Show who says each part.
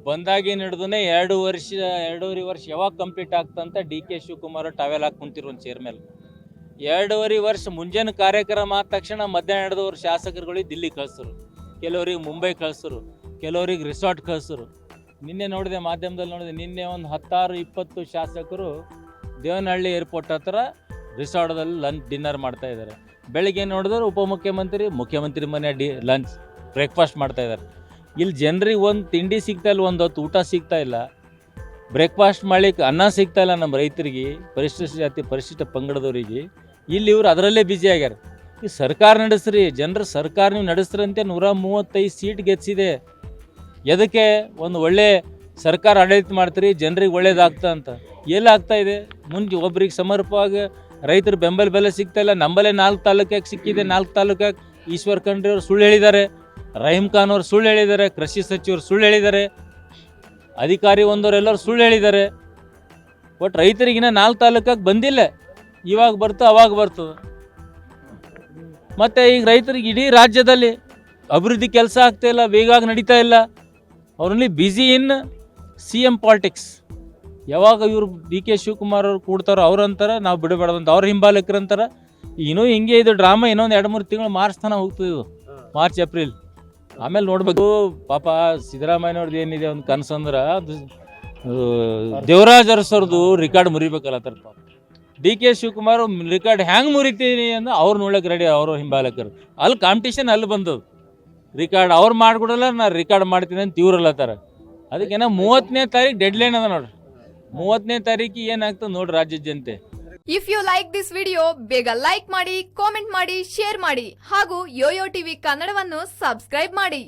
Speaker 1: ಬಂದಾಗಿನ ಹಿಡಿದುನೇ 2.5 ವರ್ಷ ಯಾವಾಗ ಕಂಪ್ಲೀಟ್ ಆಗ್ತಂತ ಡಿ ಕೆ ಶಿವಕುಮಾರ್ ಟಾವೆಲ್ ಹಾಕಿ ಕುಂತಿರೋ ಒಂದು ಚೇರ್ ಮೇಲೆ 2.5 ವರ್ಷ ಮುಂಜಾನೆ ಕಾರ್ಯಕ್ರಮ ಆದ ತಕ್ಷಣ ಮಧ್ಯಾಹ್ನ 2 ವರ್ಷ ಶಾಸಕರುಗಳಿಗೆ ದಿಲ್ಲಿ ಕಳಿಸಿದ್ರು, ಕೆಲವರಿಗೆ ಮುಂಬೈ ಕಳಿಸಿದ್ರು, ಕೆಲವರಿಗೆ ರಿಸಾರ್ಟ್ ಕಳಿಸಿದ್ರು. ನಿನ್ನೆ ನೋಡಿದೆ, ಮಾಧ್ಯಮದಲ್ಲಿ ನೋಡಿದೆ, ನಿನ್ನೆ ಒಂದು 16-20 ಶಾಸಕರು ದೇವನಹಳ್ಳಿ ಏರ್ಪೋರ್ಟ್ ಹತ್ರ ರಿಸಾರ್ಟ್ದಲ್ಲಿ ಡಿನ್ನರ್ ಮಾಡ್ತಾ ಇದ್ದಾರೆ. ಬೆಳಿಗ್ಗೆ ನೋಡಿದ್ರೆ ಉಪಮುಖ್ಯಮಂತ್ರಿ ಮುಖ್ಯಮಂತ್ರಿ ಮನೆ ಲಂಚ್ ಬ್ರೇಕ್ಫಾಸ್ಟ್ ಮಾಡ್ತಾ ಇದ್ದಾರೆ. ಇಲ್ಲಿ ಜನರಿಗೆ ಒಂದು ತಿಂಡಿ ಸಿಗ್ತಾ ಇಲ್ಲ, ಒಂದು ಹೊತ್ತು ಊಟ ಸಿಗ್ತಾ ಇಲ್ಲ, ಬ್ರೇಕ್ಫಾಸ್ಟ್ ಮಾಡ್ಲಿಕ್ಕೆ ಅನ್ನ ಸಿಗ್ತಾ ಇಲ್ಲ ನಮ್ಮ ರೈತರಿಗೆ, ಪರಿಶಿಷ್ಟ ಜಾತಿ ಪರಿಶಿಷ್ಟ ಪಂಗಡದವರಿಗೆ. ಇಲ್ಲಿ ಇವರು ಅದರಲ್ಲೇ ಬ್ಯುಸಿ ಆಗ್ಯಾರ. ಈ ಸರ್ಕಾರ ನಡೆಸ್ರಿ, ಜನರು ಸರ್ಕಾರ ನೀವು ನಡೆಸ್ರಂತೆ 135 ಸೀಟ್ ಗೆದ್ಸಿದೆ. ಎದಕ್ಕೆ? ಒಂದು ಒಳ್ಳೆ ಸರ್ಕಾರ ಆಡಳಿತ ಮಾಡ್ತೀರಿ, ಜನರಿಗೆ ಒಳ್ಳೇದಾಗ್ತಾ ಅಂತ. ಎಲ್ಲಾಗ್ತಾ ಇದೆ? ಮುಂದೆ ಒಬ್ರಿಗೆ ಸಮರ್ಪವಾಗಿ ರೈತರ ಬೆಂಬಲ ಬೆಲೆ ಸಿಗ್ತಾ ಇಲ್ಲ. ನಂಬಲ್ಲೇ 4 ತಾಲೂಕಾಗಿ ಸಿಕ್ಕಿದೆ. 4 ತಾಲೂಕಾಗಿ ಈಶ್ವರ್ ಖಂಡ್ರೆ ಅವರು ಸುಳ್ಳು ಹೇಳಿದ್ದಾರೆ, ರಹೀಮ್ ಖಾನ್ ಅವರು ಸುಳ್ಳು ಹೇಳಿದ್ದಾರೆ, ಕೃಷಿ ಸಚಿವರು ಸುಳ್ಳು ಹೇಳಿದ್ದಾರೆ, ಅಧಿಕಾರಿ ಒಂದವರೆಲ್ಲರೂ ಸುಳ್ಳು ಹೇಳಿದ್ದಾರೆ. ಬಟ್ ರೈತರಿಗಿನ್ನ 4 ತಾಲೂಕಾಗಿ ಬಂದಿಲ್ಲ. ಇವಾಗ ಬರ್ತು, ಅವಾಗ ಬರ್ತದೆ. ಮತ್ತು ಈಗ ರೈತರಿಗೆ ಇಡೀ ರಾಜ್ಯದಲ್ಲಿ ಅಭಿವೃದ್ಧಿ ಕೆಲಸ ಆಗ್ತಾ ಇಲ್ಲ, ವೇಗವಾಗಿ ನಡೀತಾ ಇಲ್ಲ. ಅವ್ರಲ್ಲಿ ಬ್ಯುಸಿ ಇನ್ CM ಪಾಲಿಟಿಕ್ಸ್. ಯಾವಾಗ ಇವರು ಡಿ ಕೆ ಶಿವಕುಮಾರ್ ಅವ್ರು ಕೂಡ್ತಾರೋ ಅವ್ರು ಅಂತಾರೆ ನಾವು ಬಿಡಬೇಡದಂತ, ಅವ್ರ ಹಿಂಬಾಲಕರು ಅಂತಾರೆ. ಇನ್ನೂ ಹಿಂಗೆ ಇದು ಡ್ರಾಮಾ ಇನ್ನೊಂದು 2-3 ತಿಂಗಳು ಮಾರ್ಚ್ ತನಕ ಹೋಗ್ತದೆ, ಇದು ಮಾರ್ಚ್ ಏಪ್ರಿಲ್. ಆಮೇಲೆ ನೋಡ್ಬೇಕು. ಪಾಪ ಸಿದ್ದರಾಮಯ್ಯನವ್ರದ್ದು ಏನಿದೆ ಒಂದು ಕನಸು ಅಂದ್ರೆ ದೇವರಾಜ್ ಅರಸವ್ರದ್ದು ರಿಕಾರ್ಡ್ ಮುರಿಬೇಕಲ್ಲ ತರ. ಪಾಪ ಡಿ ಕೆ ಶಿವಕುಮಾರ್ ರಿಕಾರ್ಡ್ ಹ್ಯಾಂಗೆ ಮುರಿತೀನಿ ಅಂದ್ರೆ ಅವ್ರು ನೋಡಕ್ಕೆ ರೆಡಿ, ಅವ್ರ ಹಿಂಬಾಲಕರು. ಅಲ್ಲಿ ಕಾಂಪಿಟೇಷನ್ ಅಲ್ಲಿ ಬಂದದ್ದು. ರಿಕಾರ್ಡ್ ಅವ್ರು ಮಾಡ್ಕೊಡಲ್ಲ, ನಾನು ರಿಕಾರ್ಡ್ ಮಾಡ್ತೀನಿ ಅಂತ ಇವ್ರಲ್ಲತ್ತಾರ. ಅದಕ್ಕೇನ 30ನೇ ತಾರೀಕು ಡೆಡ್ಲೈನ್ ಅದ ನೋಡ್ರಿ. 30ನೇ ತಾರೀಕಿಗೆ ಏನಾಗ್ತದೆ ನೋಡ್ರಿ ರಾಜ್ಯದ ಜನತೆ.
Speaker 2: If you like this video ಬೇಗ ಲೈಕ್ ಮಾಡಿ, ಕಾಮೆಂಟ್ ಮಾಡಿ, ಶೇರ್ ಮಾಡಿ ಹಾಗೂ ಯೋಯೋ ಟಿವಿ ಕನ್ನಡವನ್ನು ಸಬ್ಸ್ಕ್ರೈಬ್ ಮಾಡಿ.